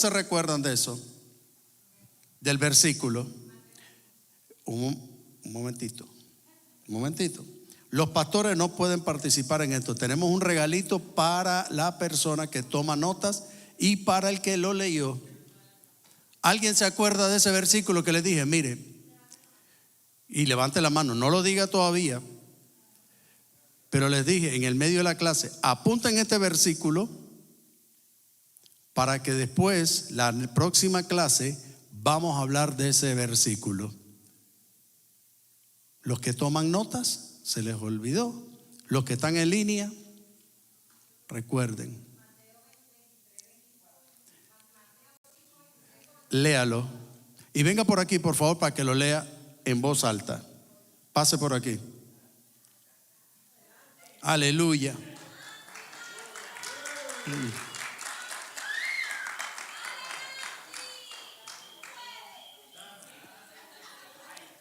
¿Se recuerdan de eso? Del versículo. Un momentito. Los pastores no pueden participar en esto. Tenemos un regalito para la persona que toma notas y para el que lo leyó. ¿Alguien se acuerda de ese versículo que les dije? Mire, y levante la mano, no lo diga todavía, pero les dije en el medio de la clase, apunten este versículo para que después, la próxima clase, vamos a hablar de ese versículo. Los que toman notas, se les olvidó. Los que están en línea, recuerden. Léalo. Y venga por aquí, por favor, para que lo lea en voz alta. Pase por aquí. Aleluya.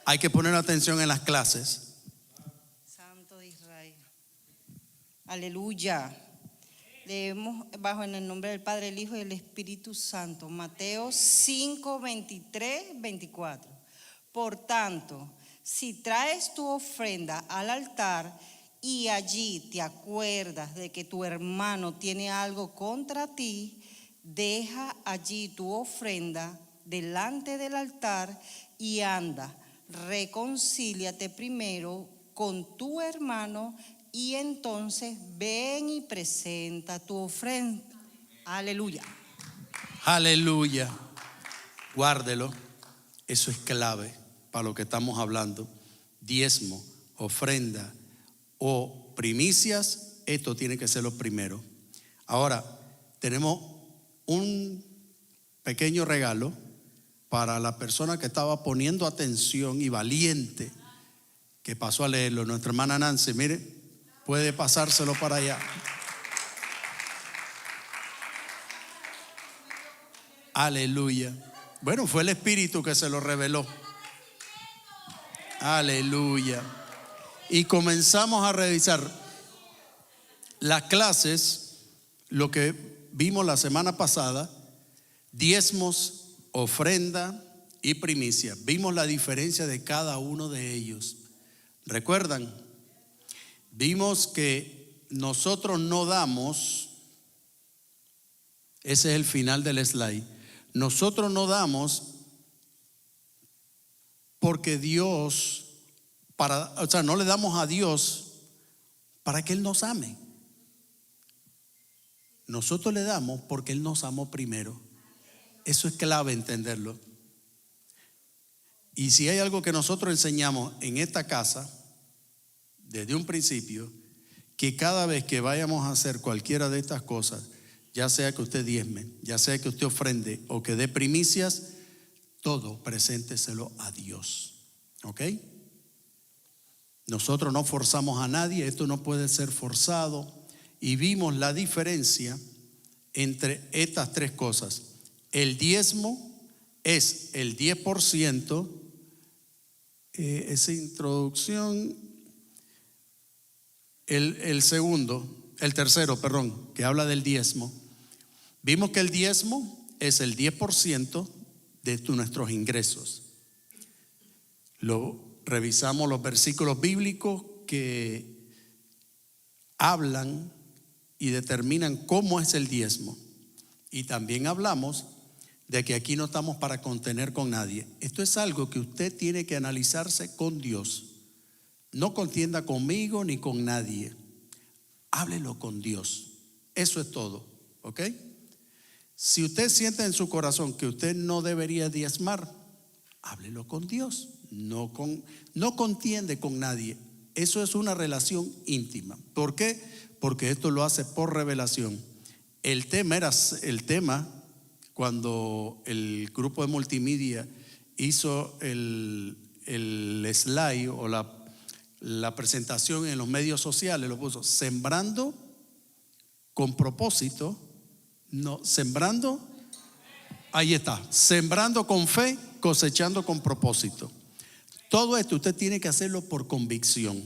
Hay que poner atención en las clases. Santo de Israel. Aleluya. Leemos bajo en el nombre del Padre, el Hijo y el Espíritu Santo. Mateo 5, 23, 24. Por tanto, si traes tu ofrenda al altar y allí te acuerdas de que tu hermano tiene algo contra ti, deja allí tu ofrenda delante del altar y anda. Reconcíliate primero con tu hermano y entonces ven y presenta tu ofrenda. Aleluya. Aleluya. Guárdelo. Eso es clave para lo que estamos hablando. Diezmo, ofrenda o primicias, esto tiene que ser lo primero. Ahora, tenemos un pequeño regalo para la persona que estaba poniendo atención y valiente, que pasó a leerlo. Nuestra hermana Nancy, mire, puede pasárselo para allá. Aleluya. Bueno, fue el Espíritu que se lo reveló. Aleluya. Y comenzamos a revisar las clases, lo que vimos la semana pasada, diezmos, ofrenda y primicia. Vimos la diferencia de cada uno de ellos. ¿Recuerdan? Vimos que nosotros no damos, ese es el final del slide, nosotros no damos porque Dios, no le damos a Dios para que Él nos ame. Nosotros le damos porque Él nos amó primero. Eso es clave entenderlo. Y si hay algo que nosotros enseñamos en esta casa, desde un principio, que cada vez que vayamos a hacer cualquiera de estas cosas, ya sea que usted diezme, ya sea que usted ofrende o que dé primicias, todo presénteselo a Dios. ¿Ok? Nosotros no forzamos a nadie, esto no puede ser forzado. Y vimos la diferencia entre estas tres cosas. El diezmo es el 10%, esa introducción, el tercero, que habla del diezmo. Vimos que el diezmo es el 10% de nuestros ingresos. Revisamos los versículos bíblicos que hablan y determinan cómo es el diezmo. Y también hablamos de que aquí no estamos para contener con nadie. Esto es algo que usted tiene que analizarse con Dios. No contienda conmigo ni con nadie. Háblelo con Dios. Eso es todo, ¿ok? Si usted siente en su corazón que usted no debería diezmar, háblelo con Dios. No contiende con nadie. Eso es una relación íntima. ¿Por qué? Porque esto lo hace por revelación. El tema cuando el grupo de multimedia hizo el slide o la presentación en los medios sociales, lo puso sembrando con propósito, no, sembrando, ahí está, sembrando con fe, cosechando con propósito. Todo esto usted tiene que hacerlo por convicción,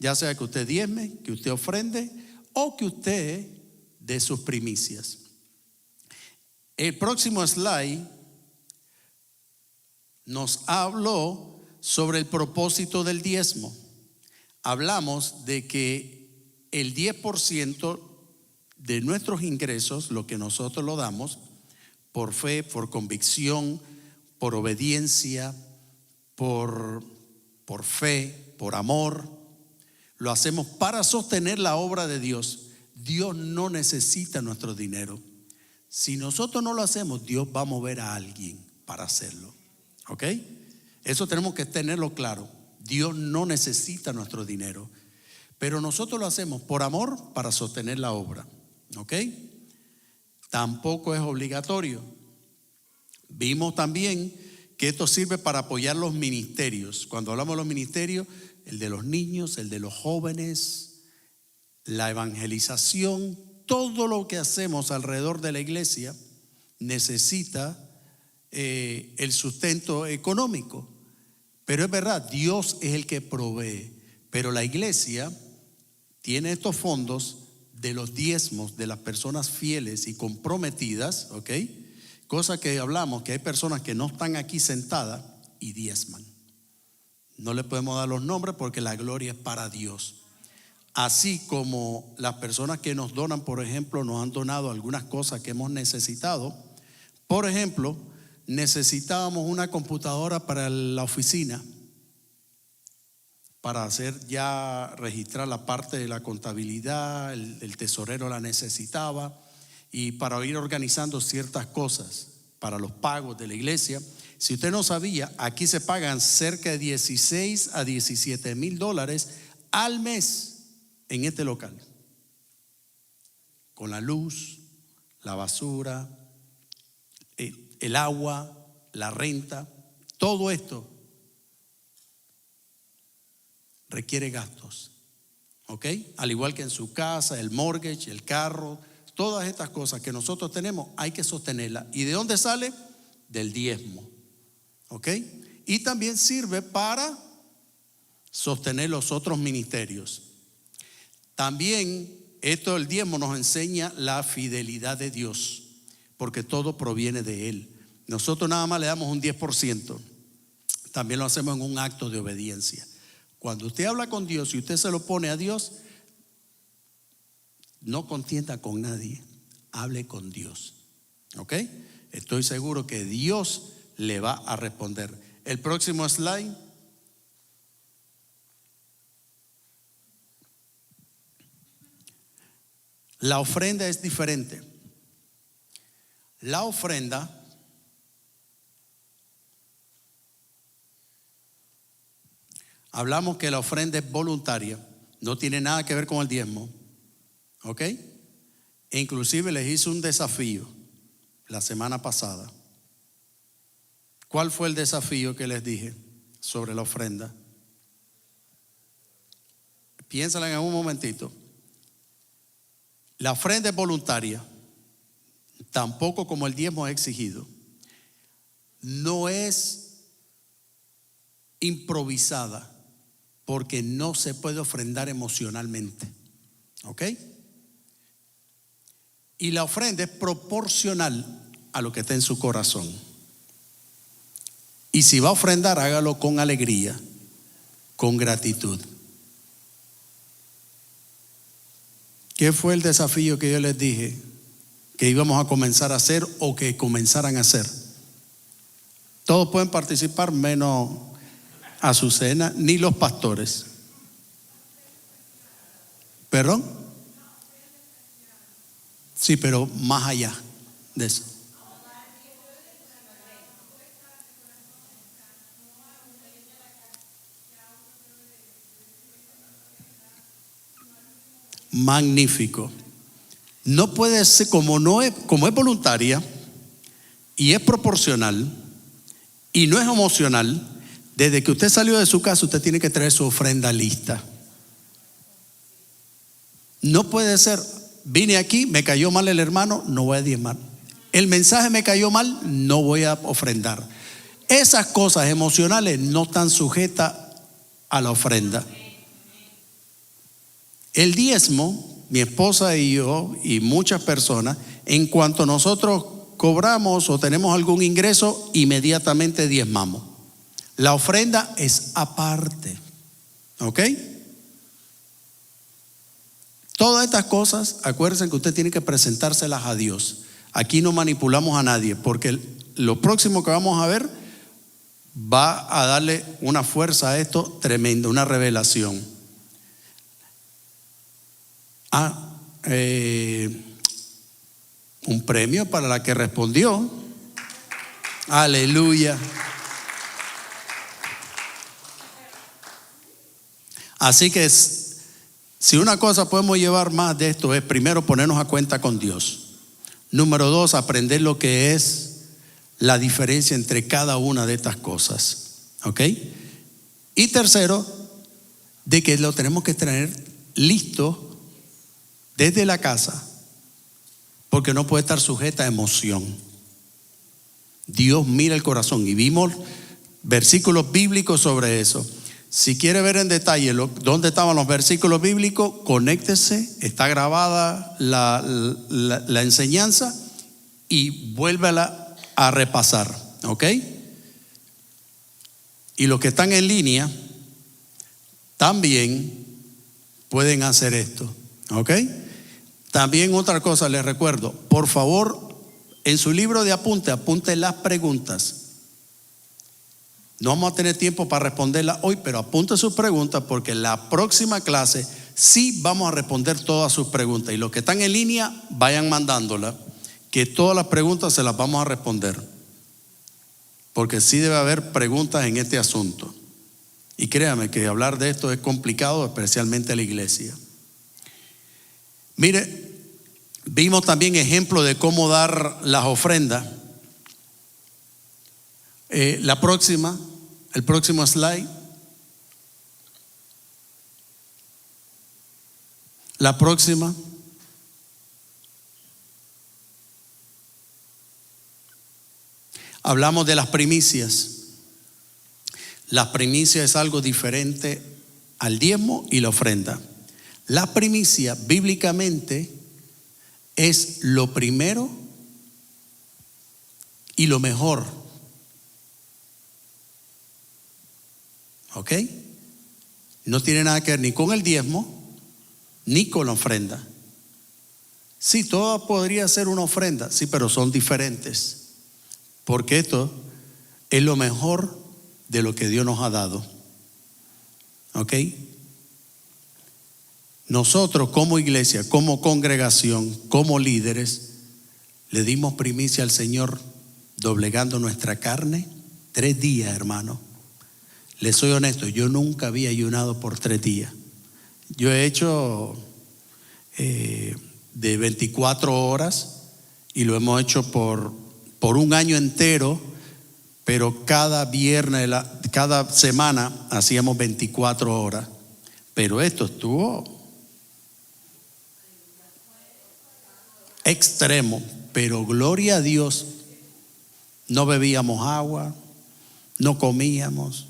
ya sea que usted diezme, que usted ofrende o que usted dé sus primicias. El próximo slide nos habló sobre el propósito del diezmo. Hablamos de que el 10% de nuestros ingresos, lo que nosotros lo damos, por fe, por convicción, por obediencia, por fe, por amor, lo hacemos para sostener la obra de Dios. Dios no necesita nuestro dinero. Si nosotros no lo hacemos, Dios va a mover a alguien para hacerlo. ¿Ok? Eso tenemos que tenerlo claro. Dios no necesita nuestro dinero, pero nosotros lo hacemos por amor para sostener la obra. ¿Ok? Tampoco es obligatorio. Vimos también que esto sirve para apoyar los ministerios. Cuando hablamos de los ministerios, el de los niños, el de los jóvenes, la evangelización, todo lo que hacemos alrededor de la iglesia necesita el sustento económico. Pero es verdad, Dios es el que provee, pero la iglesia tiene estos fondos de los diezmos de las personas fieles y comprometidas, ¿ok? Cosa que hablamos, que hay personas que no están aquí sentadas y diezman. No le podemos dar los nombres porque la gloria es para Dios. Así como las personas que nos donan, por ejemplo, nos han donado algunas cosas que hemos necesitado. Por ejemplo, necesitábamos una computadora para la oficina, para hacer ya, registrar la parte de la contabilidad, el tesorero la necesitaba, y para ir organizando ciertas cosas para los pagos de la iglesia. Si usted no sabía, aquí se pagan cerca de 16 a 17 mil dólares al mes en este local, con la luz, la basura, el agua, la renta. Todo esto requiere gastos, ¿ok? Al igual que en su casa, el mortgage, el carro, todas estas cosas que nosotros tenemos hay que sostenerlas. ¿Y de dónde sale? Del diezmo, ¿ok? Y también sirve para sostener los otros ministerios. También esto del diezmo nos enseña la fidelidad de Dios, porque todo proviene de Él. Nosotros nada más le damos un 10%, también lo hacemos en un acto de obediencia. Cuando usted habla con Dios y usted se lo pone a Dios, no contienda con nadie, hable con Dios, ¿ok? Estoy seguro que Dios le va a responder. El próximo slide. La ofrenda es diferente. La ofrenda hablamos que la ofrenda es voluntaria, no tiene nada que ver con el diezmo, ¿ok? E inclusive les hice un desafío la semana pasada. ¿Cuál fue el desafío que les dije sobre la ofrenda? Piénsala en un momentito. La ofrenda es voluntaria, tampoco como el diezmo es exigido. No es improvisada, porque no se puede ofrendar emocionalmente, ¿ok? Y la ofrenda es proporcional a lo que está en su corazón. Y si va a ofrendar, hágalo con alegría, con gratitud. ¿Qué fue el desafío que yo les dije que íbamos a comenzar a hacer o que comenzaran a hacer? Todos pueden participar menos Azucena ni los pastores. ¿Perdón? Sí, pero más allá de eso. Magnífico. No puede ser, como es voluntaria y es proporcional y no es emocional. Desde que usted salió de su casa, usted tiene que traer su ofrenda lista. No puede ser, vine aquí, me cayó mal el hermano, no voy a diezmar. El mensaje me cayó mal, no voy a ofrendar. Esas cosas emocionales no están sujetas a la ofrenda. El diezmo, mi esposa y yo y muchas personas, en cuanto nosotros cobramos o tenemos algún ingreso, inmediatamente diezmamos. La ofrenda es aparte, ¿ok? Todas estas cosas, acuérdense que usted tiene que presentárselas a Dios. Aquí no manipulamos a nadie, porque lo próximo que vamos a ver va a darle una fuerza a esto tremenda, una revelación. Un premio para la que respondió. Aleluya. Así que si una cosa podemos llevar más de esto es, primero, ponernos a cuenta con Dios. Número 2, aprender lo que es la diferencia entre cada una de estas cosas. ¿Ok? Y tercero, de que lo tenemos que tener listo desde la casa, porque no puede estar sujeta a emoción. Dios mira el corazón y vimos versículos bíblicos sobre eso. Si quiere ver en detalle dónde estaban los versículos bíblicos, conéctese, está grabada la enseñanza y vuélvela a repasar, ¿ok? Y los que están en línea también pueden hacer esto, ¿ok? También otra cosa les recuerdo, por favor, en su libro de apunte las preguntas. No vamos a tener tiempo para responderlas hoy, pero apunte sus preguntas porque en la próxima clase sí vamos a responder todas sus preguntas. Y los que están en línea, vayan mandándolas, que todas las preguntas se las vamos a responder. Porque sí debe haber preguntas en este asunto. Y créame que hablar de esto es complicado, especialmente en la iglesia. Mire, vimos también ejemplos de cómo dar las ofrendas. El próximo slide. La próxima. Hablamos de las primicias. Las primicias es algo diferente al diezmo y la ofrenda. La primicia bíblicamente es lo primero y lo mejor. ¿Ok? No tiene nada que ver ni con el diezmo ni con la ofrenda. Sí, todo podría ser una ofrenda, sí, pero son diferentes. Porque esto es lo mejor de lo que Dios nos ha dado. ¿Ok? Nosotros como iglesia, como congregación, como líderes, le dimos primicia al Señor doblegando nuestra carne 3 días, hermano. Les soy honesto, yo nunca había ayunado por 3 días. Yo he hecho de 24 horas y lo hemos hecho por un año entero, pero cada viernes, cada semana hacíamos 24 horas. Pero esto estuvo extremo, pero gloria a Dios, no bebíamos agua, no comíamos.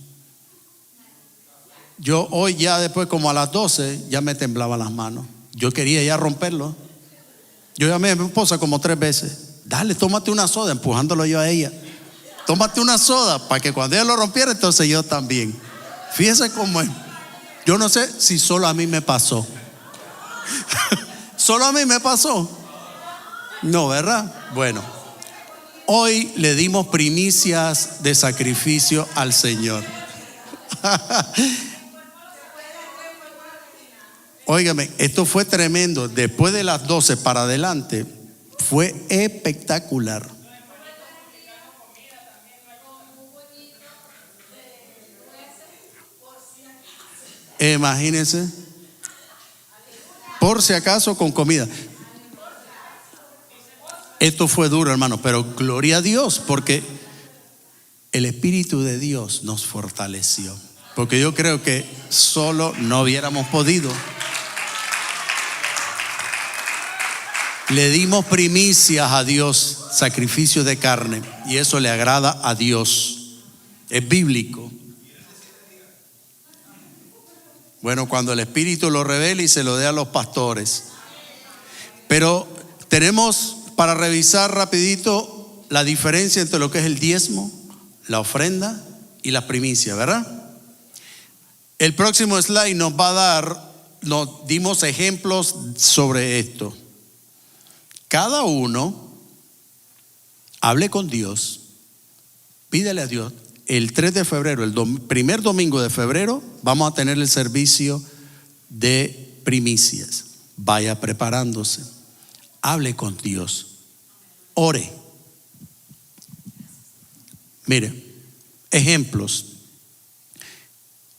Yo hoy ya después como a las 12 ya me temblaban las manos. Yo quería ya romperlo. Yo llamé a mi esposa como 3 veces. Dale, tómate una soda, empujándolo yo a ella. Tómate una soda para que cuando ella lo rompiera, entonces yo también. Fíjese cómo es. Yo no sé si solo a mí me pasó. ¿Solo a mí me pasó? No, ¿verdad? Bueno, hoy le dimos primicias de sacrificio al Señor. Óigame, esto fue tremendo. Después de las 12 para adelante, fue espectacular. Imagínense, por si acaso con comida. Esto fue duro, hermano, pero gloria a Dios, porque el Espíritu de Dios nos fortaleció. Porque yo creo que solo no hubiéramos podido. Le dimos primicias a Dios, sacrificio de carne, y eso le agrada a Dios. Es bíblico. Bueno, cuando el Espíritu lo revele y se lo dé a los pastores. Pero tenemos para revisar rapidito la diferencia entre lo que es el diezmo, la ofrenda y la primicia, ¿verdad? El próximo slide nos va a dar, nos dimos ejemplos sobre esto. Cada uno hable con Dios, pídele a Dios. El 3 de febrero, primer domingo de febrero, vamos a tener el servicio de primicias. Vaya preparándose, hable con Dios, ore. Mire, ejemplos.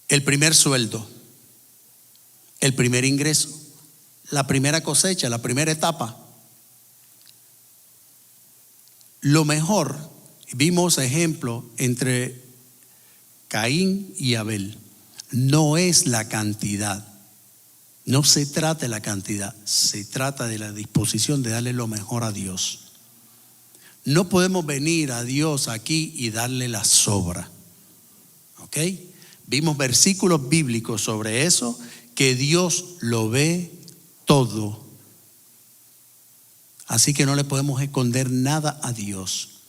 El primer sueldo, el primer ingreso, la primera cosecha, la primera etapa. Lo mejor, vimos ejemplo entre Caín y Abel, no es la cantidad. No se trata de la cantidad, se trata de la disposición de darle lo mejor a Dios. No podemos venir a Dios aquí y darle la sobra. ¿Ok? Vimos versículos bíblicos sobre eso, que Dios lo ve todo. Así que no le podemos esconder nada a Dios.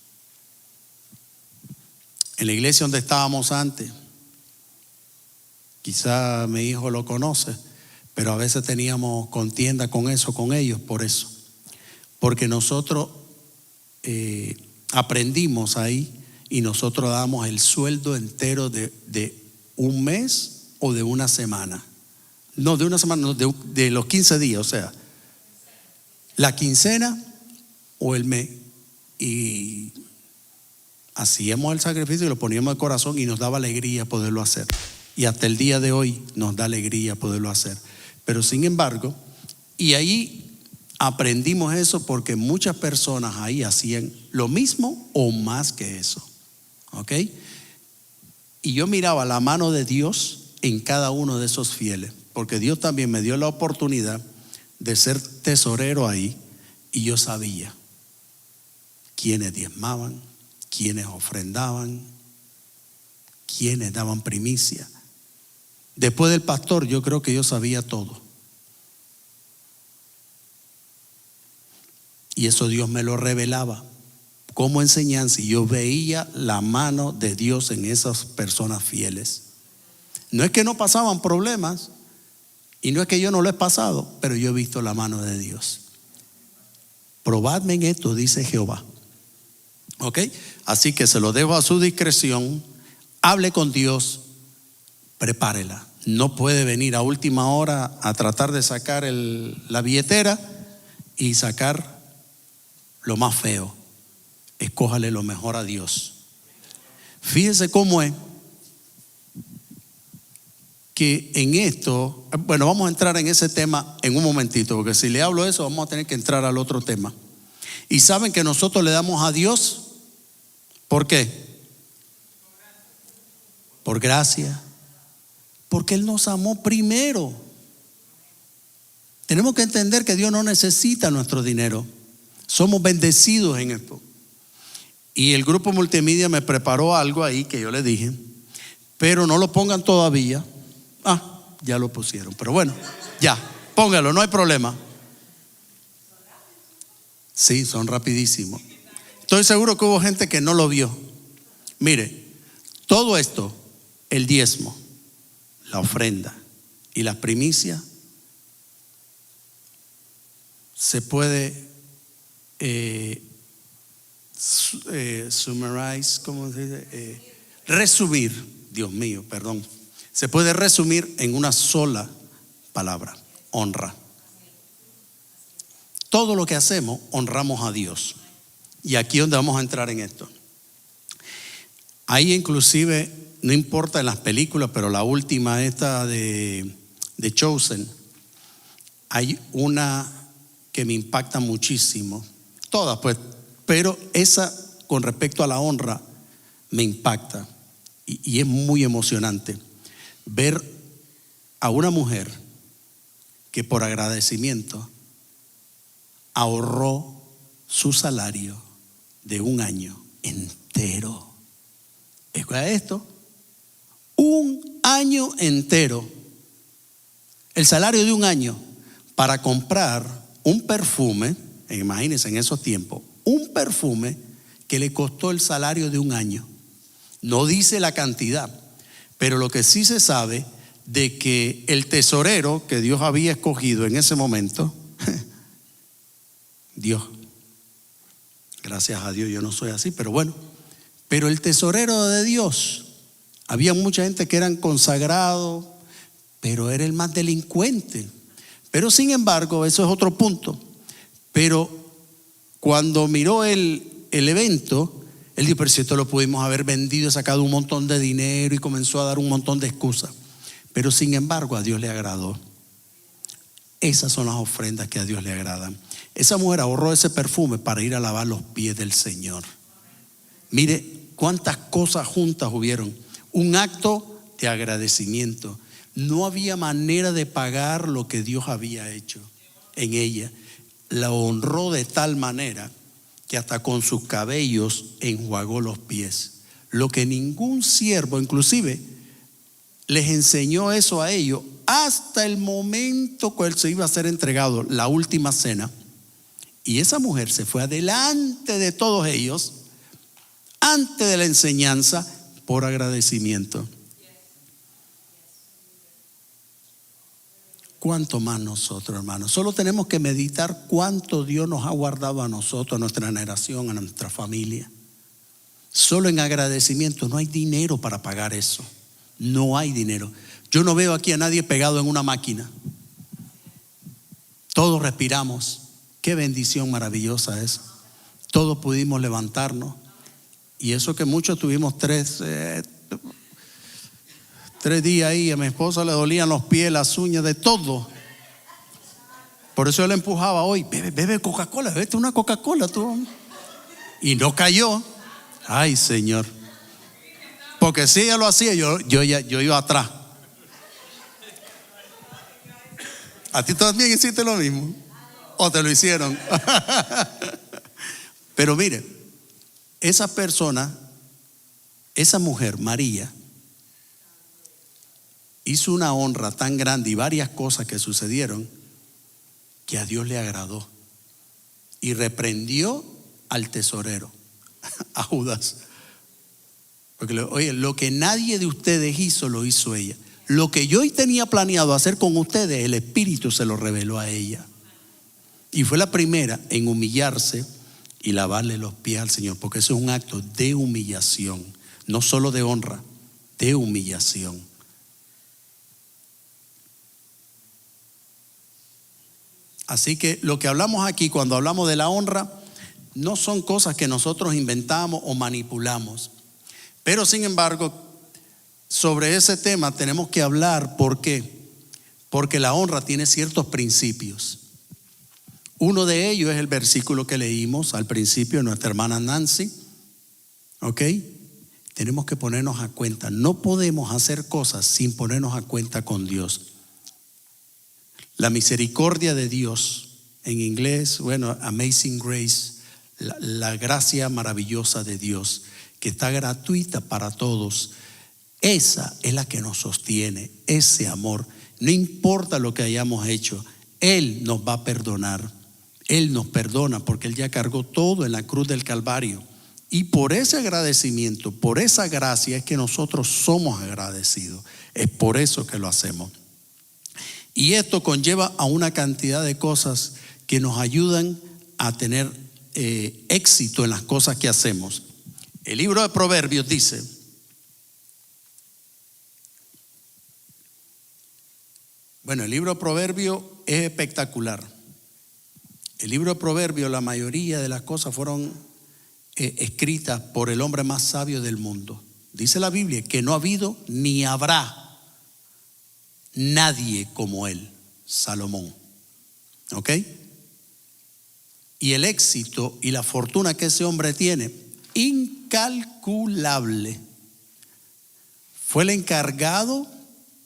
En la iglesia donde estábamos antes, quizá mi hijo lo conoce, pero a veces teníamos contienda con eso, con ellos, por eso. Porque nosotros aprendimos ahí y nosotros damos el sueldo entero de un mes o de una semana. No, de una semana, no, de los 15 días, o sea, la quincena o el mes. Y hacíamos el sacrificio y lo poníamos de corazón y nos daba alegría poderlo hacer. Y hasta el día de hoy nos da alegría poderlo hacer. Pero sin embargo, y ahí aprendimos eso porque muchas personas ahí hacían lo mismo o más que eso. ¿Ok? Y yo miraba la mano de Dios en cada uno de esos fieles, porque Dios también me dio la oportunidad de ser tesorero ahí, y yo sabía quiénes diezmaban, quiénes ofrendaban, quiénes daban primicia. Después del pastor, yo creo que yo sabía todo. Y eso Dios me lo revelaba como enseñanza, y yo veía la mano de Dios en esas personas fieles. No es que no pasaban problemas, y no es que yo no lo he pasado, pero yo he visto la mano de Dios. Probadme en esto, dice Jehová. ¿Ok? Así que se lo dejo a su discreción. Hable con Dios, prepárela. No puede venir a última hora a tratar de sacar la billetera y sacar lo más feo. Escójale lo mejor a Dios. Fíjese cómo es que en esto, bueno, vamos a entrar en ese tema en un momentito, porque si le hablo de eso vamos a tener que entrar al otro tema. Y saben que nosotros le damos a Dios, ¿por qué? Por gracia, porque Él nos amó primero. Tenemos que entender que Dios no necesita nuestro dinero. Somos bendecidos en esto. Y el grupo multimedia me preparó algo ahí que yo le dije, pero no lo pongan todavía. Ya lo pusieron, pero bueno, ya, póngalo, no hay problema. Sí, son rapidísimos. Estoy seguro que hubo gente que no lo vio. Mire, todo esto, el diezmo, la ofrenda y las primicias, se puede summarize, ¿cómo se dice? Resumir, Dios mío, perdón. Se puede resumir en una sola palabra: honra. Todo lo que hacemos, honramos a Dios. Y aquí es donde vamos a entrar en esto. Ahí inclusive, no importa en las películas, pero la última esta de Chosen, hay una que me impacta muchísimo. Todas pues, pero esa con respecto a la honra me impacta. Y es muy emocionante ver a una mujer que por agradecimiento ahorró su salario de un año entero. Escucha esto: un año entero, el salario de un año, para comprar un perfume. Imagínense en esos tiempos, un perfume que le costó el salario de un año. No dice la cantidad, pero lo que sí se sabe de que el tesorero que Dios había escogido en ese momento, Dios, gracias a Dios yo no soy así, pero bueno, pero el tesorero de Dios, había mucha gente que eran consagrados, pero era el más delincuente. Pero sin embargo, eso es otro punto. Pero cuando miró el evento, él dijo, pero si esto lo pudimos haber vendido, sacado un montón de dinero, y comenzó a dar un montón de excusas. Pero sin embargo, a Dios le agradó. Esas son las ofrendas que a Dios le agradan. Esa mujer ahorró ese perfume para ir a lavar los pies del Señor. Mire cuántas cosas juntas hubieron. Un acto de agradecimiento. No había manera de pagar lo que Dios había hecho en ella. La honró de tal manera que hasta con sus cabellos enjuagó los pies. Lo que ningún siervo, inclusive, les enseñó eso a ellos hasta el momento que él se iba a ser entregado, la última cena. Y esa mujer se fue adelante de todos ellos, antes de la enseñanza, por agradecimiento. ¿Cuánto más nosotros, hermanos? Solo tenemos que meditar cuánto Dios nos ha guardado a nosotros, a nuestra generación, a nuestra familia. Solo en agradecimiento. No hay dinero para pagar eso. No hay dinero. Yo no veo aquí a nadie pegado en una máquina. Todos respiramos. Qué bendición maravillosa es. Todos pudimos levantarnos. Y eso que muchos tuvimos 3 días ahí. A mi esposa le dolían los pies, las uñas, de todo. Por eso yo le empujaba hoy. Bebe Coca-Cola, bebe una Coca-Cola tú. Y no cayó. Ay, Señor. Porque si ella lo hacía, yo iba atrás. ¿A ti también hiciste lo mismo? ¿O te lo hicieron? Pero mire, esa persona, esa mujer, María, hizo una honra tan grande y varias cosas que sucedieron que a Dios le agradó. Y reprendió al tesorero, a Judas. Porque, oye, lo que nadie de ustedes hizo, lo hizo ella. Lo que yo hoy tenía planeado hacer con ustedes, el Espíritu se lo reveló a ella. Y fue la primera en humillarse y lavarle los pies al Señor. Porque eso es un acto de humillación. No solo de honra, de humillación. Así que lo que hablamos aquí, cuando hablamos de la honra, no son cosas que nosotros inventamos o manipulamos. Pero sin embargo, sobre ese tema tenemos que hablar. ¿Por qué? Porque la honra tiene ciertos principios. Uno de ellos es el versículo que leímos al principio de nuestra hermana Nancy. ¿Ok? Tenemos que ponernos a cuenta. No podemos hacer cosas sin ponernos a cuenta con Dios. La misericordia de Dios, en inglés, bueno, Amazing Grace, la gracia maravillosa de Dios, que está gratuita para todos. Esa es la que nos sostiene, ese amor. No importa lo que hayamos hecho, Él nos va a perdonar. Él nos perdona porque Él ya cargó todo en la cruz del Calvario. Y por ese agradecimiento, por esa gracia es que nosotros somos agradecidos. Es por eso que lo hacemos. Y esto conlleva a una cantidad de cosas que nos ayudan a tener éxito en las cosas que hacemos. El libro de Proverbios dice, bueno, el libro de Proverbios es espectacular. El libro de Proverbios, la mayoría de las cosas fueron escritas por el hombre más sabio del mundo. Dice la Biblia que no ha habido ni habrá nadie como él, Salomón. ¿Ok? Y el éxito y la fortuna que ese hombre tiene, incalculable. Fue el encargado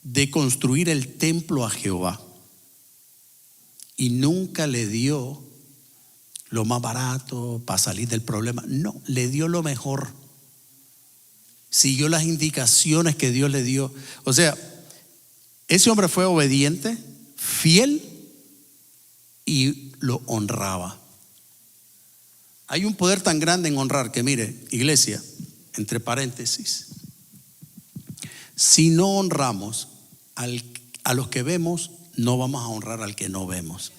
de construir el templo a Jehová. Y nunca le dio lo más barato para salir del problema. No, le dio lo mejor. Siguió las indicaciones que Dios le dio. O sea, ese hombre fue obediente, fiel y lo honraba. Hay un poder tan grande en honrar que, mire, iglesia, entre paréntesis, si no honramos a los que vemos, no vamos a honrar al que no vemos.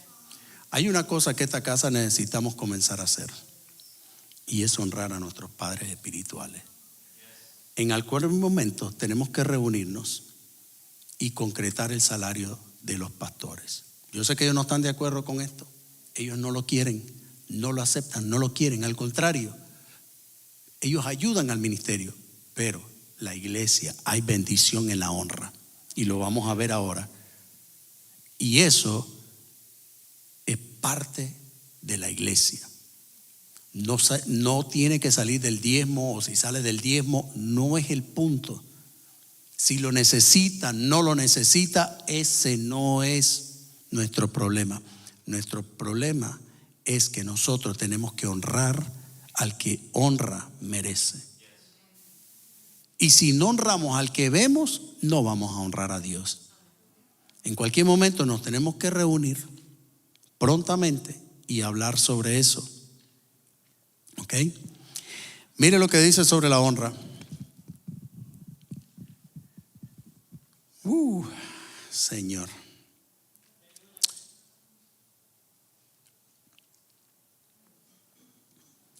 Hay una cosa que esta casa necesitamos comenzar a hacer, y es honrar a nuestros padres espirituales. En algún momento tenemos que reunirnos y concretar el salario de los pastores. Yo sé que ellos no están de acuerdo con esto. Ellos no lo quieren, no lo aceptan, no lo quieren. Al contrario, ellos ayudan al ministerio, pero la iglesia, hay bendición en la honra, y lo vamos a ver ahora. Y eso es parte de la iglesia. No tiene que salir del diezmo, o si sale del diezmo, no es el punto. Si lo necesita, no lo necesita, ese no es nuestro problema. Nuestro problema es que nosotros tenemos que honrar al que honra merece. Y si no honramos al que vemos, no vamos a honrar a Dios. En cualquier momento nos tenemos que reunir prontamente y hablar sobre eso. ¿Ok? Mire lo que dice sobre la honra. Señor.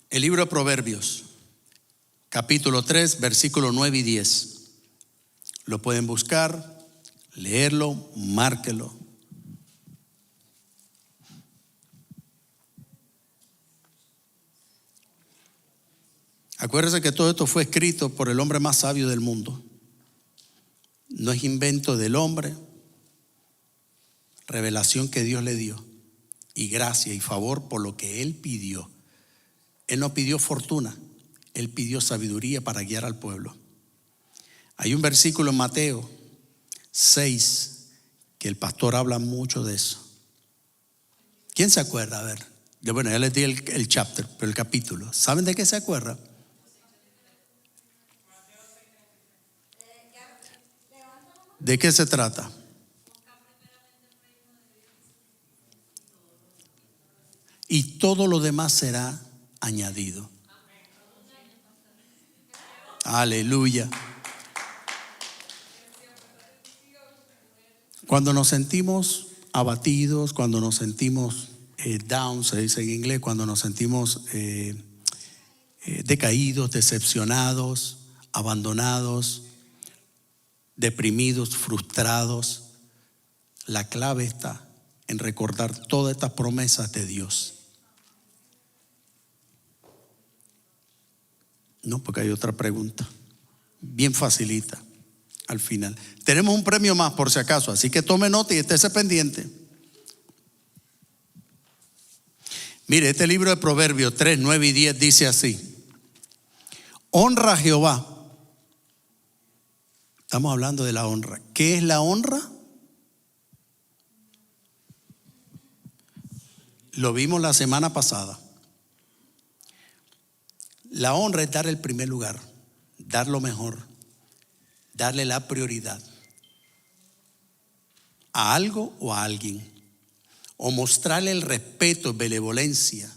El libro de Proverbios, capítulo 3, versículos 9 y 10. Lo pueden buscar, leerlo, márquelo. Acuérdense que todo esto fue escrito por el hombre más sabio del mundo. No es invento del hombre, revelación que Dios le dio, y gracia y favor por lo que Él pidió. Él no pidió fortuna, Él pidió sabiduría para guiar al pueblo. Hay un versículo en Mateo 6 que el pastor habla mucho de eso. ¿Quién se acuerda? A ver, bueno, ya les di el chapter, pero el capítulo. ¿Saben de qué se acuerda? ¿De qué se trata? Y todo lo demás será añadido. Aleluya. Cuando nos sentimos abatidos, cuando nos sentimos down, se dice en inglés, cuando nos sentimos decaídos, decepcionados, abandonados, deprimidos, frustrados, la clave está en recordar todas estas promesas de Dios. No, porque hay otra pregunta, bien facilita al final. Tenemos un premio más por si acaso, así que tome nota y estése pendiente. Mire, este libro de Proverbios 3, 9 y 10 dice así: honra a Jehová. Estamos hablando de la honra. ¿Qué es la honra? Lo vimos la semana pasada. La honra es dar el primer lugar, dar lo mejor, darle la prioridad a algo o a alguien, o mostrarle el respeto, benevolencia.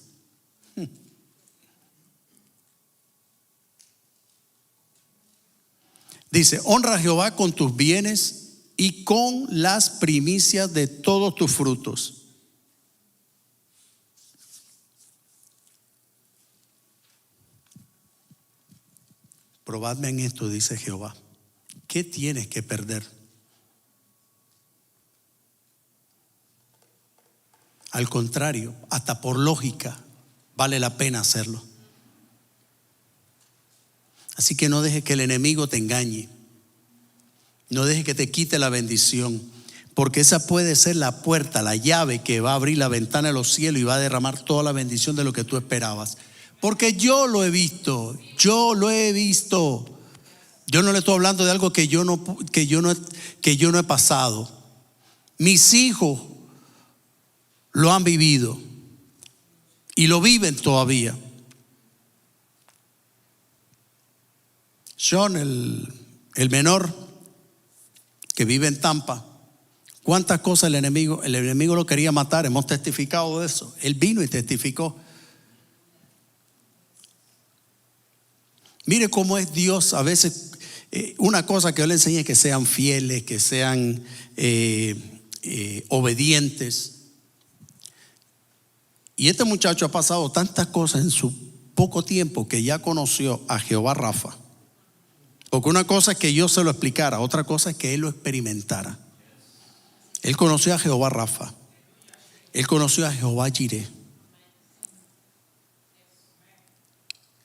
Dice: honra a Jehová con tus bienes y con las primicias de todos tus frutos. Probadme en esto, dice Jehová. ¿Qué tienes que perder? Al contrario, hasta por lógica, vale la pena hacerlo. Así que no dejes que el enemigo te engañe. No dejes que te quite la bendición, porque esa puede ser la puerta, la llave que va a abrir la ventana de los cielos y va a derramar toda la bendición de lo que tú esperabas. Porque yo lo he visto, yo lo he visto. Yo no le estoy hablando de algo que yo no he pasado. Mis hijos lo han vivido y lo viven todavía. Sean, el menor que vive en Tampa, cuántas cosas el enemigo lo quería matar. Hemos testificado de eso. Él vino y testificó. Mire cómo es Dios. A veces una cosa que yo le enseñé es que sean fieles, que sean obedientes. Y este muchacho ha pasado tantas cosas en su poco tiempo que ya conoció a Jehová Rafa. Porque una cosa es que yo se lo explicara, otra cosa es que él lo experimentara. Él conoció a Jehová Rafa. Él conoció a Jehová Jireh.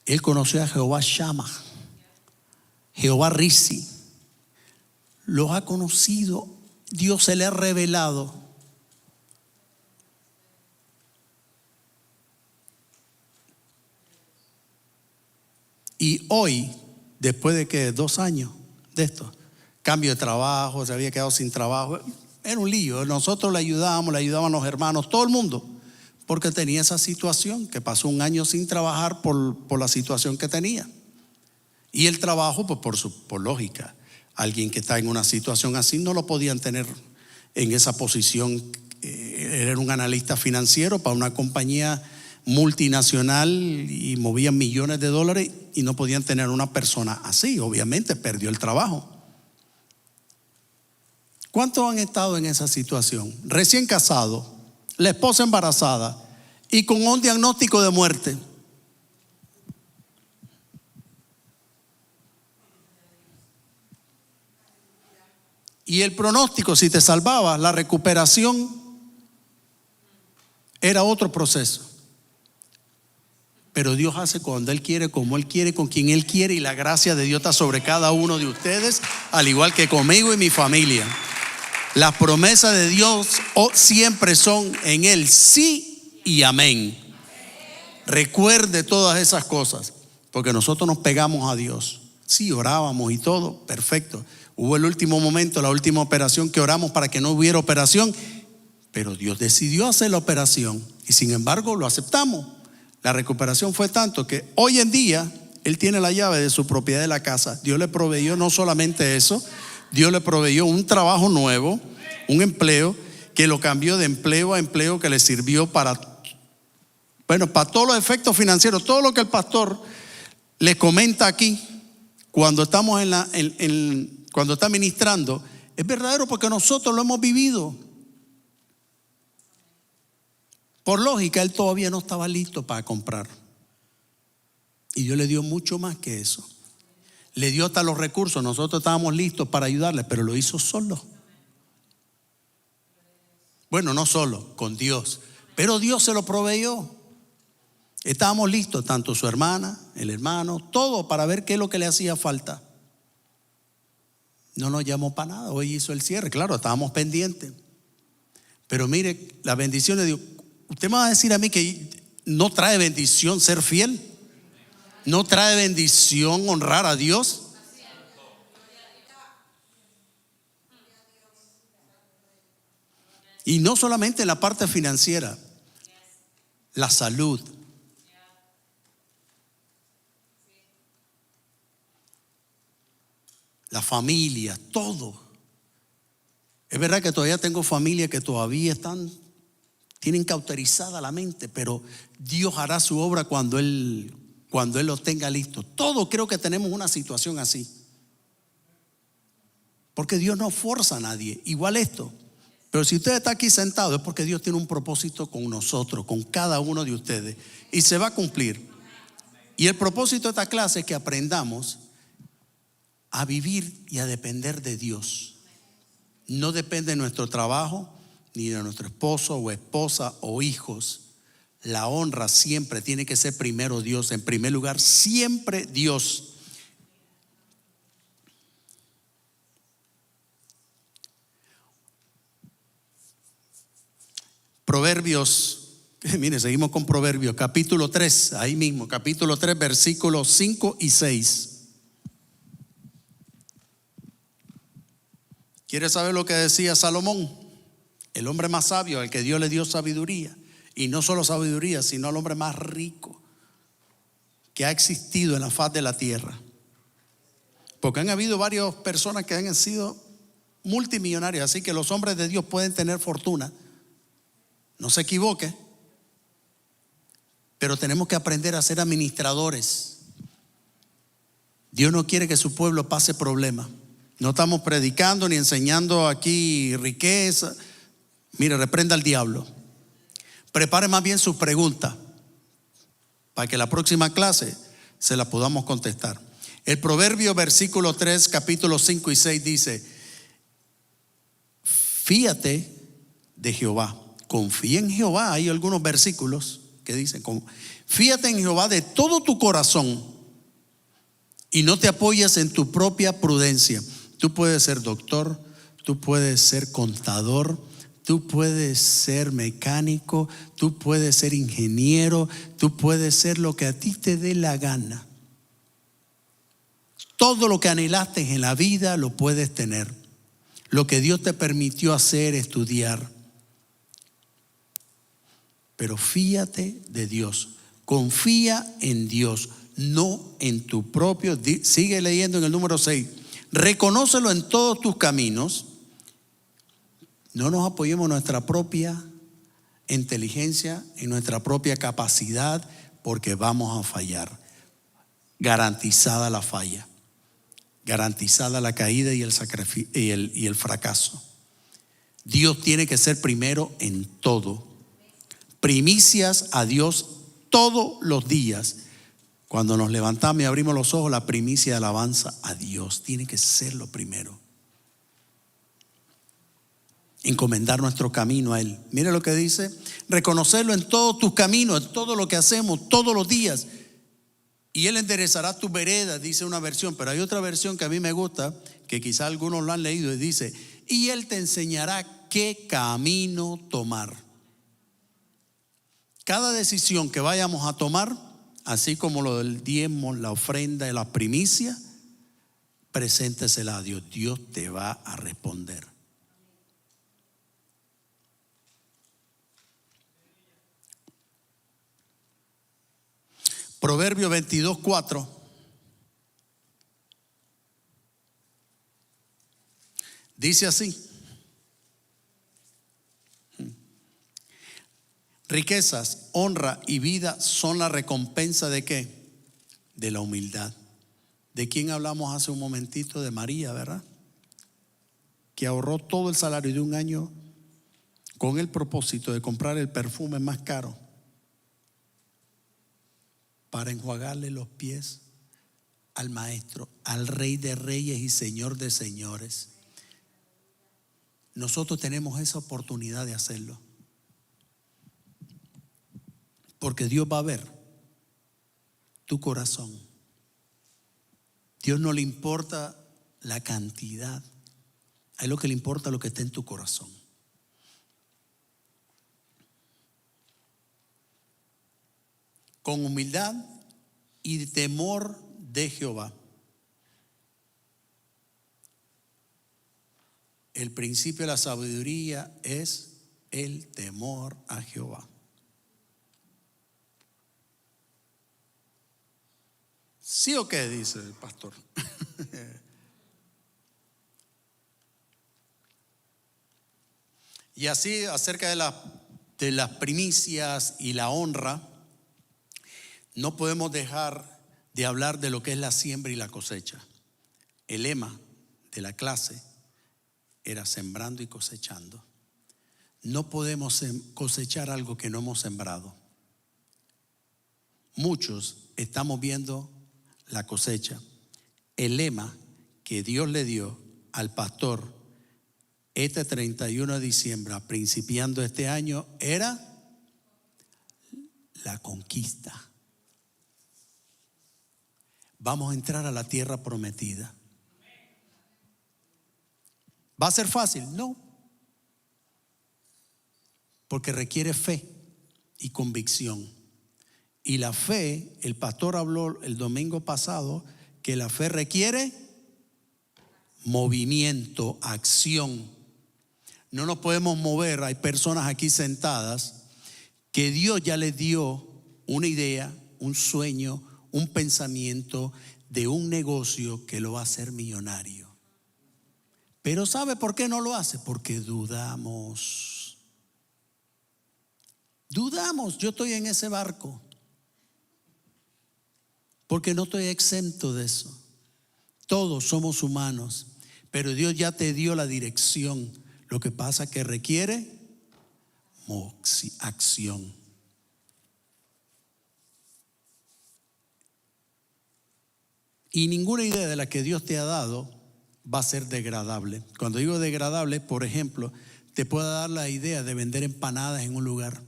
Él conoció a Jehová Shammah, Jehová Risi. Los ha conocido. Dios se le ha revelado. Y hoy, después de que 2 años de esto, cambio de trabajo, se había quedado sin trabajo, era un lío. Nosotros le ayudaban los hermanos, todo el mundo, porque tenía esa situación, que pasó 1 año sin trabajar por la situación que tenía. Y el trabajo, pues por lógica, alguien que está en una situación así no lo podían tener en esa posición. Era un analista financiero para una compañía multinacional y movían millones de dólares y no podían tener una persona así. Obviamente perdió el trabajo. ¿Cuántos han estado en esa situación? Recién casado, la esposa embarazada y con un diagnóstico de muerte. Y el pronóstico, si te salvaba, la recuperación era otro proceso. Pero Dios hace cuando Él quiere, como Él quiere, con quien Él quiere, y la gracia de Dios está sobre cada uno de ustedes, al igual que conmigo y mi familia. Las promesas de Dios siempre son en Él sí y amén. Recuerde todas esas cosas, porque nosotros nos pegamos a Dios. Sí, orábamos y todo, perfecto. Hubo el último momento, la última operación que oramos para que no hubiera operación, pero Dios decidió hacer la operación y sin embargo lo aceptamos. La recuperación fue tanto que hoy en día él tiene la llave de su propiedad de la casa. Dios le proveyó no solamente eso, Dios le proveyó un trabajo nuevo, un empleo que lo cambió de empleo a empleo, que le sirvió para todos los efectos financieros. Todo lo que el pastor le comenta aquí cuando estamos cuando está ministrando es verdadero, porque nosotros lo hemos vivido. Por lógica, él todavía no estaba listo para comprar. Y Dios le dio mucho más que eso. Le dio hasta los recursos. Nosotros estábamos listos para ayudarle, pero lo hizo solo. Bueno, no solo, con Dios. Pero Dios se lo proveyó. Estábamos listos, tanto su hermana, el hermano, todo, para ver qué es lo que le hacía falta. No nos llamó para nada. Hoy hizo el cierre. Claro, estábamos pendientes. Pero mire, la bendición de Dios. Usted me va a decir a mí que no trae bendición ser fiel. No trae bendición honrar a Dios. Y no solamente en la parte financiera, la salud. La familia, todo. Es verdad que todavía tengo familia que todavía tienen cauterizada la mente, pero Dios hará su obra cuando Él lo tenga listo. Todos creo que tenemos una situación así. Porque Dios no forza a nadie. Igual esto. Pero si usted está aquí sentado es porque Dios tiene un propósito con nosotros, con cada uno de ustedes. Y se va a cumplir. Y el propósito de esta clase es que aprendamos a vivir y a depender de Dios. No depende de nuestro trabajo, ni de nuestro esposo o esposa o hijos. La honra siempre tiene que ser primero Dios. En primer lugar, siempre Dios. Proverbios, mire, seguimos con Proverbios, capítulo 3, ahí mismo, capítulo 3, versículos 5 y 6. ¿Quiere saber lo que decía Salomón? El hombre más sabio, al que Dios le dio sabiduría. Y no solo sabiduría, sino al hombre más rico que ha existido en la faz de la tierra. Porque han habido varias personas que han sido multimillonarios, así que los hombres de Dios pueden tener fortuna. No se equivoque. Pero tenemos que aprender a ser administradores. Dios no quiere que su pueblo pase problemas. No estamos predicando ni enseñando aquí riqueza. Mire, reprenda al diablo. Prepare más bien sus preguntas para que la próxima clase se la podamos contestar. El Proverbio versículo 3, capítulo 5 y 6 dice: fíate de Jehová. Confía en Jehová. Hay algunos versículos que dicen: fíate en Jehová de todo tu corazón y no te apoyes en tu propia prudencia. Tú puedes ser doctor, tú puedes ser contador, tú puedes ser mecánico, tú puedes ser ingeniero, tú puedes ser lo que a ti te dé la gana. Todo lo que anhelaste en la vida lo puedes tener. Lo que Dios te permitió hacer, estudiar. Pero fíate de Dios. Confía en Dios, no en tu propio. Sigue leyendo en el número 6. Reconócelo en todos tus caminos. No nos apoyemos en nuestra propia inteligencia, en nuestra propia capacidad, porque vamos a fallar. Garantizada la falla. Garantizada la caída y el sacrificio y el fracaso. Dios tiene que ser primero en todo. Primicias a Dios todos los días. Cuando nos levantamos y abrimos los ojos, la primicia de alabanza a Dios tiene que ser lo primero. Encomendar nuestro camino a Él. Mire lo que dice: reconocerlo en todos tus caminos, en todo lo que hacemos todos los días, y Él enderezará tus veredas, dice una versión. Pero hay otra versión que a mí me gusta, que quizá algunos lo han leído, y dice: y Él te enseñará qué camino tomar. Cada decisión que vayamos a tomar, así como lo del diezmo, la ofrenda y la primicia, preséntesela a Dios. Dios te va a responder. Proverbio 22:4 dice así: riquezas, honra y vida son la recompensa ¿de qué? De la humildad. ¿De quién hablamos hace un momentito? De María, ¿verdad? Que ahorró todo el salario de un año con el propósito de comprar el perfume más caro para enjuagarle los pies al Maestro, al Rey de Reyes y Señor de Señores. Nosotros tenemos esa oportunidad de hacerlo, porque Dios va a ver tu corazón. Dios no le importa la cantidad, a Él lo que le importa es lo que está en tu corazón. Con humildad y temor de Jehová. El principio de la sabiduría es el temor a Jehová. ¿Sí o qué? Dice el pastor. Y así, acerca de las primicias y la honra, no podemos dejar de hablar de lo que es la siembra y la cosecha. El lema de la clase era sembrando y cosechando. No podemos cosechar algo que no hemos sembrado. Muchos estamos viendo la cosecha. El lema que Dios le dio al pastor este 31 de diciembre, principiando este año, era la conquista. Vamos a entrar a la tierra prometida. ¿Va a ser fácil? No. Porque requiere fe y convicción. Y la fe, el pastor habló el domingo pasado, que la fe requiere movimiento, acción. No nos podemos mover. Hay personas aquí sentadas que Dios ya les dio una idea, un sueño, un pensamiento de un negocio que lo va a hacer millonario. Pero ¿sabe por qué no lo hace? Porque dudamos. Dudamos. Yo estoy en ese barco porque no estoy exento de eso. Todos somos humanos, pero Dios ya te dio la dirección. Lo que pasa es que requiere acción. Y ninguna idea de la que Dios te ha dado va a ser degradable. Cuando digo degradable, por ejemplo, te puedo dar la idea de vender empanadas en un lugar.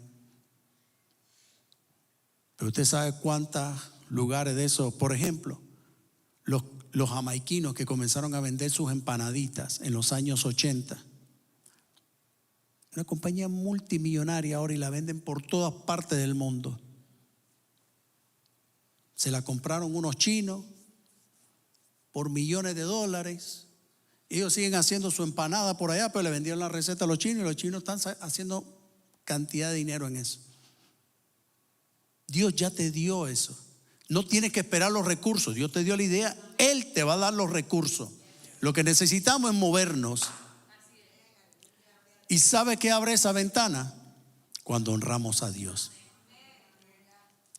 Pero usted sabe cuántos lugares de eso, por ejemplo, los jamaiquinos que comenzaron a vender sus empanaditas en los años 80. Una compañía multimillonaria ahora y la venden por todas partes del mundo. Se la compraron unos chinos por millones de dólares. Ellos siguen haciendo su empanada por allá, pero le vendieron la receta a los chinos y los chinos están haciendo cantidad de dinero en eso. Dios ya te dio eso. No tienes que esperar los recursos. Dios te dio la idea, Él te va a dar los recursos. Lo que necesitamos es movernos. ¿Y sabe qué abre esa ventana? Cuando honramos a Dios.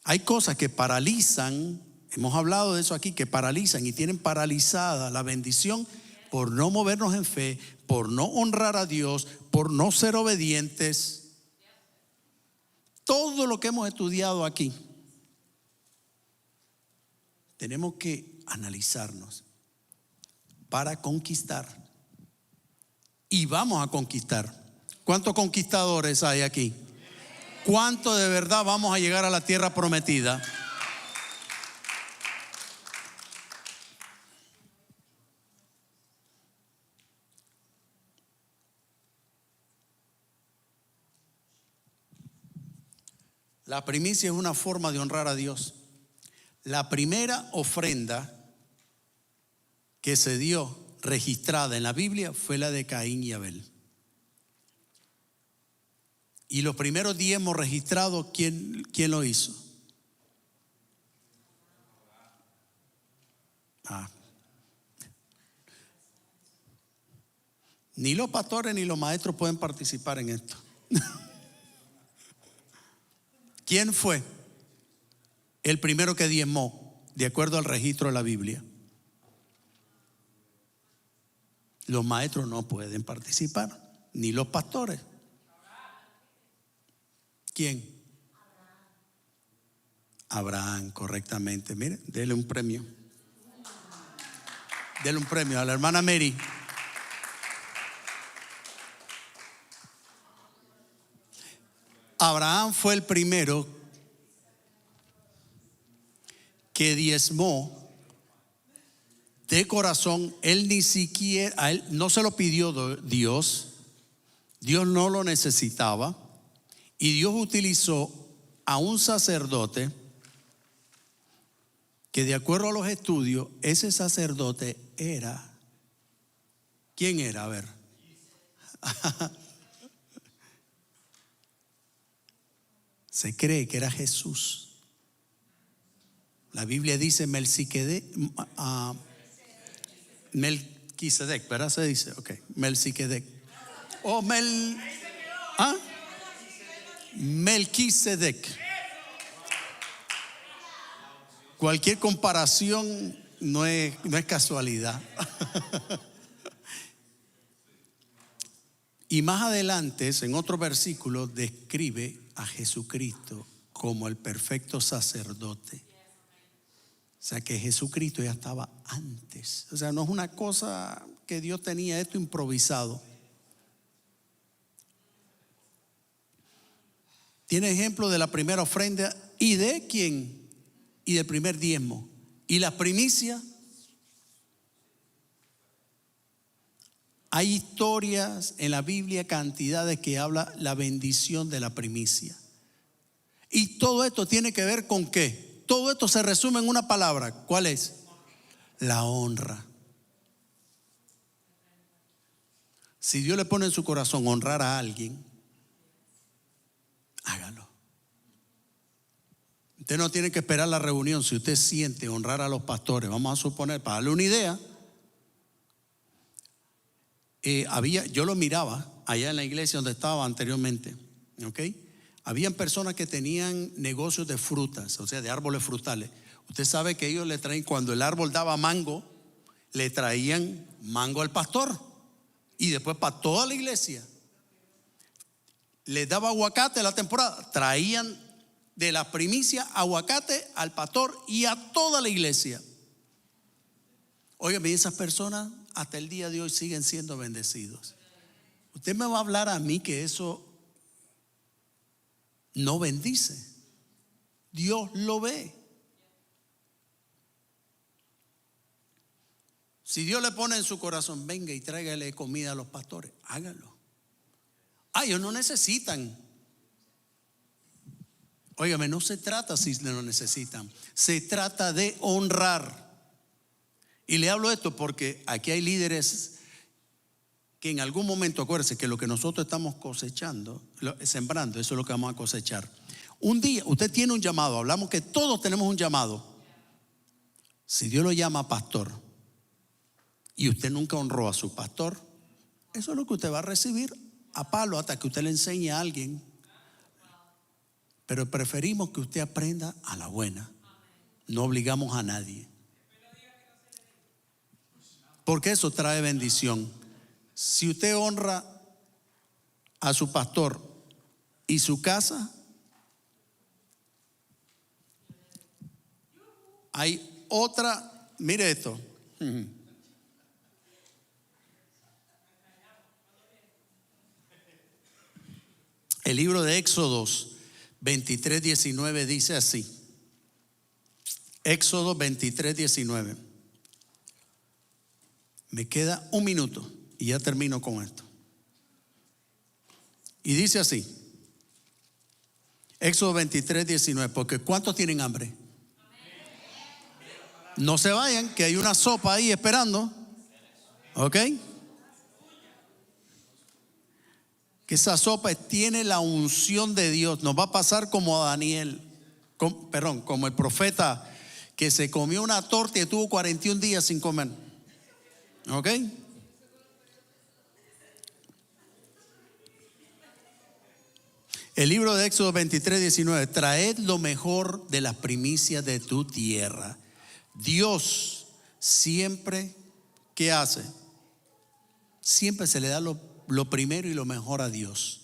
Hay cosas que paralizan, hemos hablado de eso aquí, que paralizan y tienen paralizada la bendición por no movernos en fe, por no honrar a Dios, por no ser obedientes. Todo lo que hemos estudiado aquí, tenemos que analizarnos para conquistar. Y vamos a conquistar. ¿Cuántos conquistadores hay aquí? ¿Cuántos de verdad vamos a llegar a la tierra prometida? La primicia es una forma de honrar a Dios. La primera ofrenda que se dio registrada en la Biblia fue la de Caín y Abel. Y los primeros diezmos registrados, ¿quién lo hizo? Ni los pastores ni los maestros pueden participar en esto. ¿Quién fue el primero que diezmó de acuerdo al registro de la Biblia? Los maestros no pueden participar, ni los pastores. ¿Quién? Abraham, correctamente. Mire, dele un premio. Dele un premio a la hermana Mary. Abraham fue el primero que diezmó de corazón. Él ni siquiera, a él no se lo pidió Dios. Dios no lo necesitaba. Y Dios utilizó a un sacerdote que, de acuerdo a los estudios, ese sacerdote era, ¿quién era? A ver. Se cree que era Jesús. La Biblia dice Melquisedec, ¿verdad? Se dice, ok, Melquisedec. O Melquisedec. Cualquier comparación no es casualidad. Y más adelante, en otro versículo, describe a Jesucristo como el perfecto sacerdote. O sea que Jesucristo ya estaba antes. O sea, no es una cosa que Dios tenía esto improvisado. Tiene ejemplo de la primera ofrenda y de quién, y del primer diezmo y las primicias. Hay historias en la Biblia, cantidades que habla la bendición de la primicia. Y todo esto tiene que ver con ¿qué? Todo esto se resume en una palabra. ¿Cuál es? La honra. Si Dios le pone en su corazón honrar a alguien, hágalo. Usted no tiene que esperar la reunión. Si usted siente honrar a los pastores, vamos a suponer, para darle una idea, yo lo miraba allá en la iglesia donde estaba anteriormente, ¿ok? Habían personas que tenían negocios de frutas, o sea, de árboles frutales. Usted sabe que ellos le traen, cuando el árbol daba mango, le traían mango al pastor y después para toda la iglesia. Les daba aguacate la temporada, traían de la primicia aguacate al pastor y a toda la iglesia. Óigame, esas personas hasta el día de hoy siguen siendo bendecidos. Usted me va a hablar a mí que eso no bendice. Dios lo ve. Si Dios le pone en su corazón, venga y tráigale comida a los pastores, hágalo. Ellos no necesitan. Óigame, no se trata si lo necesitan, se trata de honrar. Y le hablo esto porque aquí hay líderes que en algún momento, acuérdense que lo que nosotros estamos cosechando, sembrando, eso es lo que vamos a cosechar. Un día usted tiene un llamado, hablamos que todos tenemos un llamado. Si Dios lo llama pastor y usted nunca honró a su pastor, eso es lo que usted va a recibir a palo hasta que usted le enseñe a alguien. Pero preferimos que usted aprenda a la buena. No obligamos a nadie, porque eso trae bendición. Si usted honra a su pastor y su casa, hay otra, mire esto. El libro de Éxodos 23:19 dice así. Éxodo 23:19. Me queda un minuto y ya termino con esto. Y dice así. Éxodo 23:19. Porque ¿cuántos tienen hambre? No se vayan, que hay una sopa ahí esperando. ¿Ok? Que esa sopa tiene la unción de Dios. Nos va a pasar como a Daniel, como el profeta que se comió una torta y estuvo 41 días sin comer. ¿Ok? El libro de Éxodo 23:19. Traed lo mejor de las primicias de tu tierra. Dios siempre, ¿qué hace? Siempre se le da lo primero y lo mejor a Dios.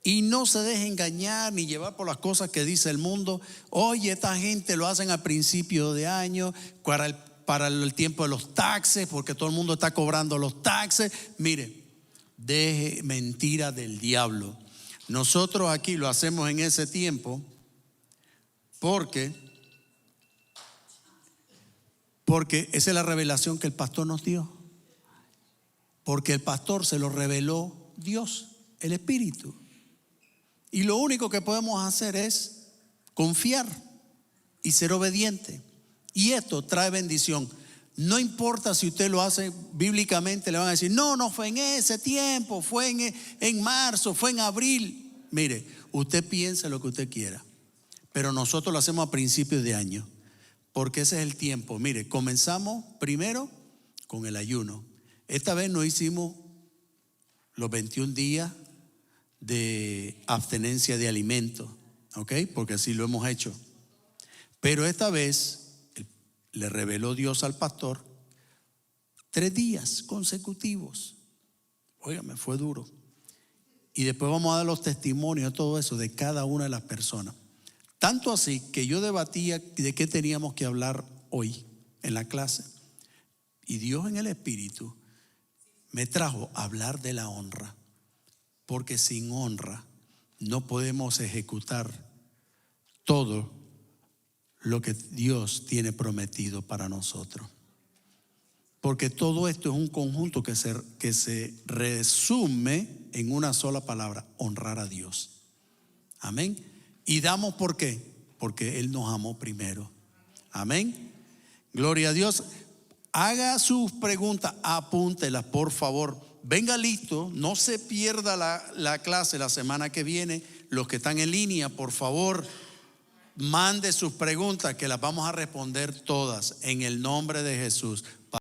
Y no se deje engañar ni llevar por las cosas que dice el mundo. Oye, esta gente lo hacen al principio de año para el tiempo de los taxes, porque todo el mundo está cobrando los taxes. Mire, deje mentira del diablo. Nosotros aquí lo hacemos en ese tiempo porque esa es la revelación que el pastor nos dio. Porque el pastor se lo reveló Dios, el Espíritu. Y lo único que podemos hacer es confiar y ser obediente. Y esto trae bendición. No importa si usted lo hace bíblicamente, le van a decir, no fue en ese tiempo, fue en marzo, fue en abril. Mire, usted piense lo que usted quiera, pero nosotros lo hacemos a principios de año, porque ese es el tiempo. Mire, comenzamos primero con el ayuno. Esta vez no hicimos los 21 días de abstenencia de alimentos, ¿ok? Porque así lo hemos hecho. Pero esta vez le reveló Dios al pastor 3 días consecutivos. Óigame, fue duro. Y después vamos a dar los testimonios, todo eso de cada una de las personas. Tanto así que yo debatía de qué teníamos que hablar hoy en la clase. Y Dios en el Espíritu me trajo a hablar de la honra. Porque sin honra no podemos ejecutar todo lo que Dios tiene prometido para nosotros. Porque todo esto es un conjunto que se resume en una sola palabra: honrar a Dios. Amén. Y damos ¿por qué? Porque Él nos amó primero. Amén. Gloria a Dios. Haga sus preguntas, apúntelas por favor. Venga listo, no se pierda la clase la semana que viene. Los que están en línea, por favor, mande sus preguntas que las vamos a responder todas en el nombre de Jesús.